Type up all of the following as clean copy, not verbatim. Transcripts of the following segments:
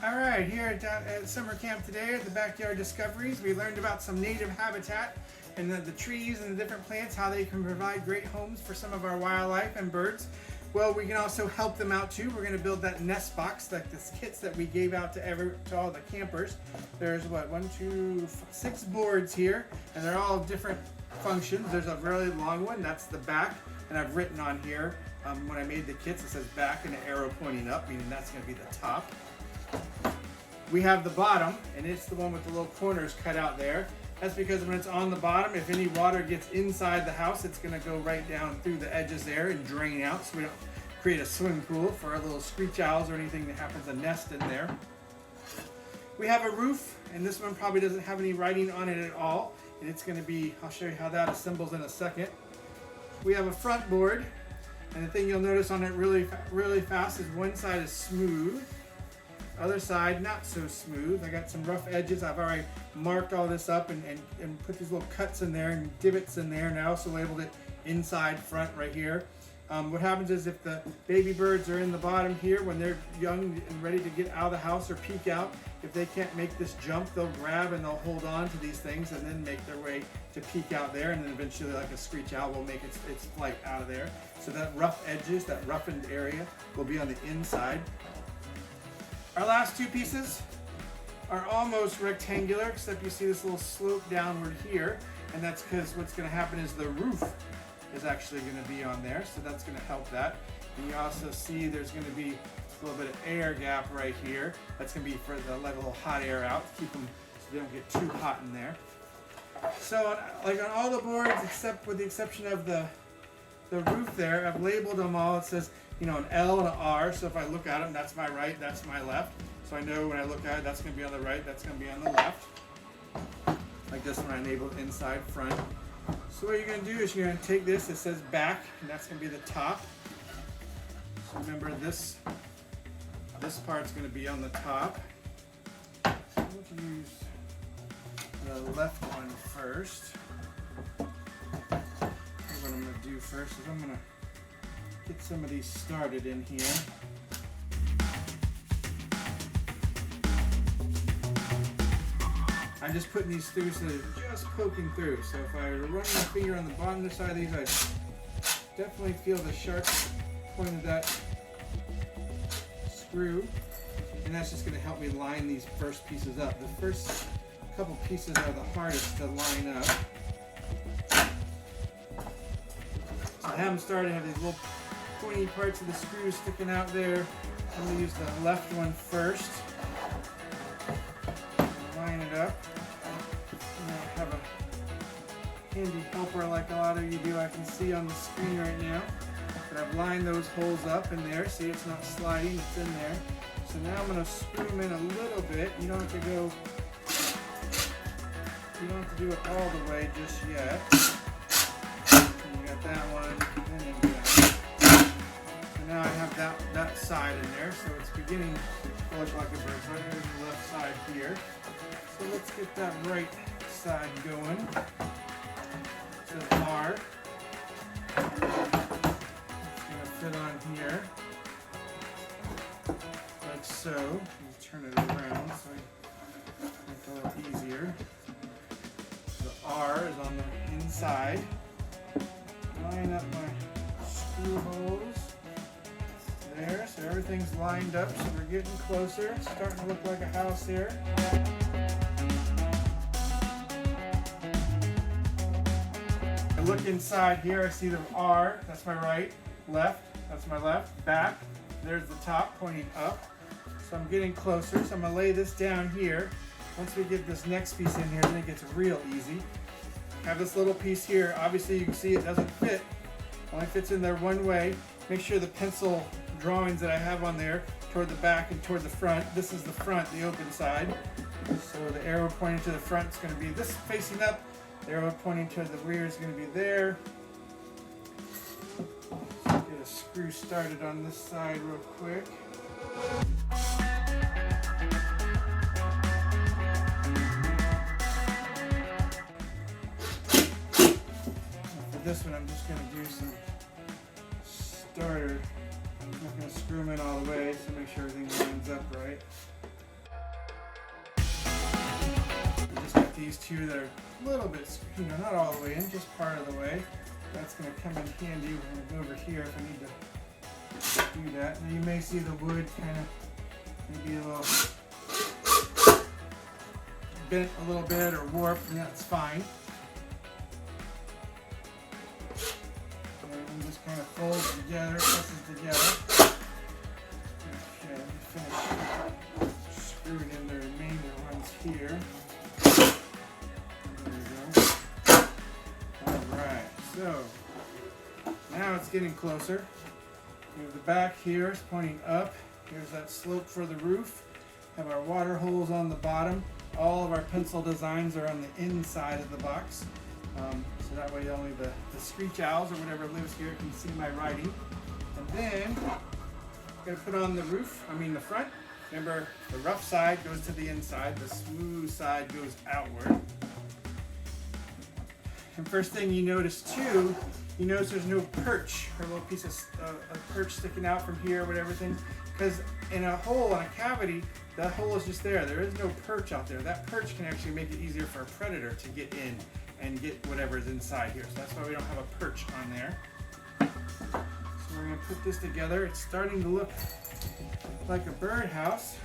Alright, here at summer camp today at the Backyard Discoveries, we learned about some native habitat and the trees and the different plants, how they can provide great homes for some of our wildlife and birds. Well, we can also help them out too. We're going to build that nest box, like the kits that we gave out to all the campers. There's what, 6 boards here, and they're all different functions. There's a really long one, that's the back, and I've written on here, when I made the kits, it says back and an arrow pointing up, meaning that's going to be the top. We have the bottom, and it's the one with the little corners cut out there. That's because when it's on the bottom, if any water gets inside the house, it's going to go right down through the edges there and drain out, so we don't create a swimming pool for our little screech owls or anything that happens to nest in there. We have a roof, and this one probably doesn't have any writing on it at all, and it's going to be, I'll show you how that assembles in a second. We have a front board, and the thing you'll notice on it really fast is one side is smooth, other side not so smooth. I got some rough edges. I've already marked all this up and put these little cuts in there and divots in there, and I also labeled it inside front right here. What happens is if the baby birds are in the bottom here, when they're young and ready to get out of the house or peek out, if they can't make this jump, they'll grab and they'll hold on to these things and then make their way to peek out there, and then eventually, like a screech owl, will make its flight out of there. So that rough edges, that roughened area, will be on the inside. Our last 2 pieces are almost rectangular, except you see this little slope downward here, and that's because what's going to happen is the roof is actually going to be on there, so that's going to help that. And you also see there's going to be a little bit of air gap right here. That's going to be for let a little hot air out, to keep them so they don't get too hot in there. So, like on all the boards, except with the exception of the roof there, I've labeled them all. It says, you know, an L and an R, so if I look at them, that's my right, that's my left. So I know when I look at it, that's going to be on the right, that's going to be on the left. Like this one I labeled inside front. So what you're going to do is you're going to take this, it says back, and that's going to be the top. So remember this part's going to be on the top. So we'll use the left one first. What I'm going to do first is I'm going to get some of these started in here. I'm just putting these through so they're just poking through. So if I were running my finger on the bottom side of these, I definitely feel the sharp point of that screw. And that's just going to help me line these first pieces up. The first couple pieces are the hardest to line up. So I have them started, I have these little pointy parts of the screws sticking out there. I'm going to use the left one first. Line it up. And I have a handy helper like a lot of you do. I can see on the screen right now. But I've lined those holes up in there. See, it's not sliding, it's in there. So now I'm going to screw them in a little bit. You don't have to do it all the way just yet. And you got that one, and then you got that. So now I have that side in there, so it's beginning to look like a bird. So there's the left side here. So let's get that right side going. So the R. It's going to fit on here. Like so. You turn it around so I make it a little easier. The R is on the inside. Line up my screw holes. There, so everything's lined up, so we're getting closer. It's starting to look like a house here. I look inside here, I see the R, that's my right, left, that's my left, back, there's the top pointing up. So I'm getting closer, so I'm going to lay this down here. Once we get this next piece in here, then it gets real easy. Have this little piece here, obviously you can see it doesn't fit, only fits in there one way. Make sure the pencil drawings that I have on there toward the back and toward the front. This is the front, the open side. So the arrow pointing to the front is going to be this facing up. The arrow pointing to the rear is going to be there. Let's get a screw started on this side real quick. For this one I'm just going to do some starter. I'm not going to screw them in all the way, so make sure everything lines up right. these two that are a little bit, not all the way in, just part of the way. That's going to come in handy. We're going to go over here if I need to do that. Now you may see the wood kind of maybe a little bent a little bit or warped, and that's fine. And just kind of folds together, presses together. Okay, finish screwing in the remainder ones here. There we go. Alright, so now it's getting closer. We have the back here is pointing up. Here's that slope for the roof. Have our water holes on the bottom. All of our pencil designs are on the inside of the box. So that way only the screech owls or whatever lives here can see my writing. And then I'm going to put on the roof, the front. Remember, the rough side goes to the inside, the smooth side goes outward. And first thing you notice too, you notice there's no perch, or a little piece of perch sticking out from here, whatever thing. Because in a hole, in a cavity, that hole is just there. There is no perch out there. That perch can actually make it easier for a predator to get in and get whatever's inside here. So that's why we don't have a perch on there. So we're going to put this together. It's starting to look like a birdhouse.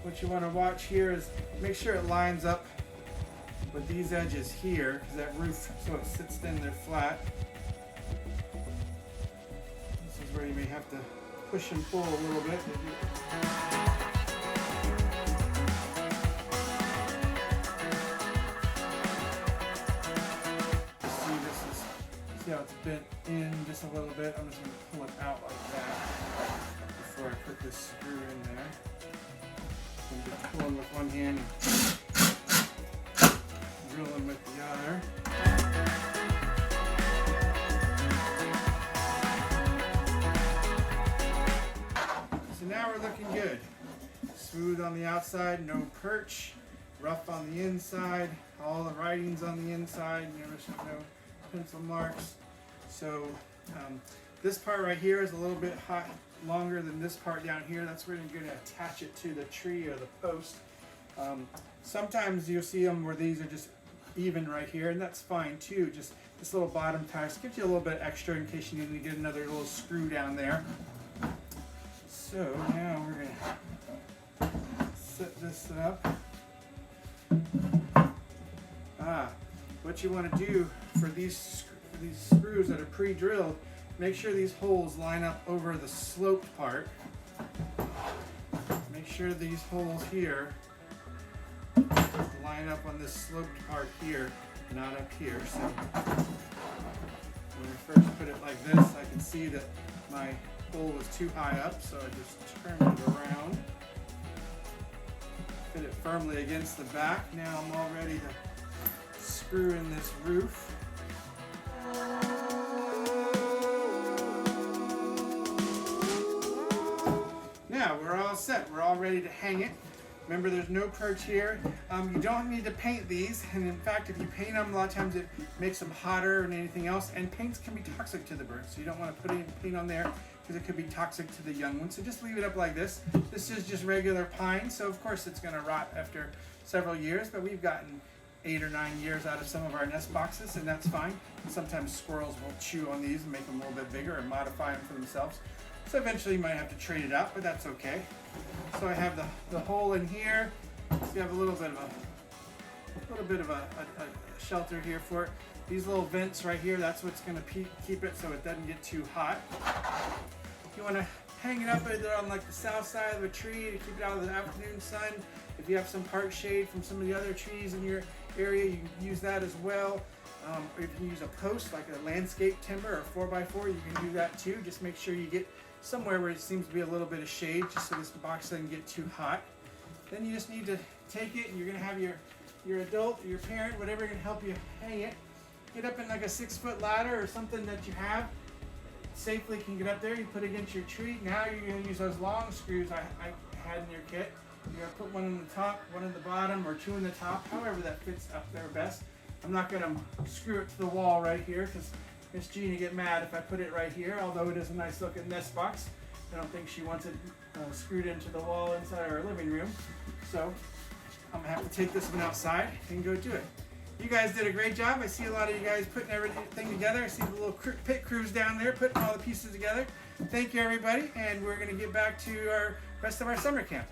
What you want to watch here is make sure it lines up with these edges here, because that roof, so it sits in there flat. This is where you may have to push and pull a little bit. See how it's bent in just a little bit. I'm just going to pull it out like that before I put this screw in there. I'm just pulling with one hand, drilling with the other. So now we're looking good. Smooth on the outside, no perch, rough on the inside, all the writings on the inside, no pencil marks. So this part right here is a little bit longer than this part down here. That's where you're going to attach it to the tree or the post. Sometimes you'll see them where these are just even right here, and that's fine too. Just this little bottom tie gives you a little bit extra in case you need to get another little screw down there. So now we're going to set this up. What you want to do for these screws that are pre-drilled, make sure these holes line up over the sloped part. Make sure these holes here line up on this sloped part here, not up here. So when I first put it like this, I can see that my hole was too high up, so I just turned it around. Fit it firmly against the back. Now I'm all ready to screw in this roof. Now we're all set. We're all ready to hang it. Remember, there's no perch here. You don't need to paint these, and in fact, if you paint them, a lot of times it makes them hotter than anything else, and paints can be toxic to the birds, so you don't want to put any paint on there because it could be toxic to the young ones. So just leave it up like this. This is just regular pine, so of course it's going to rot after several years, but we've gotten 8 or 9 years out of some of our nest boxes, and that's fine. Sometimes squirrels will chew on these and make them a little bit bigger and modify them for themselves. So eventually you might have to trade it out, but that's okay. So I have the hole in here. So you have a little bit of a shelter here for it. These little vents right here, that's what's going to keep it so it doesn't get too hot. You want to hang it up either on like the south side of a tree to keep it out of the afternoon sun. If you have some park shade from some of the other trees in your area, you can use that as well. Or if you use a post like a landscape timber or 4x4, you can do that too. Just make sure you get somewhere where it seems to be a little bit of shade, just so this box doesn't get too hot. Then you just need to take it, and you're going to have your adult or your parent, whatever can help you hang it. Get up in like a 6-foot ladder or something that you have. Safely can get up there, you put it against your tree. Now you're going to use those long screws I had in your kit. You're going to put one in the top, one in the bottom, or 2 in the top, however that fits up there best. I'm not going to screw it to the wall right here because Miss Jean will get mad if I put it right here, although it is a nice looking nest box. I don't think she wants it screwed into the wall inside our living room. So I'm gonna have to take this one outside and go do it. You guys did a great job. I see a lot of you guys putting everything together. I see the little pit crews down there putting all the pieces together. Thank you, everybody, and we're gonna get back to our rest of our summer camp.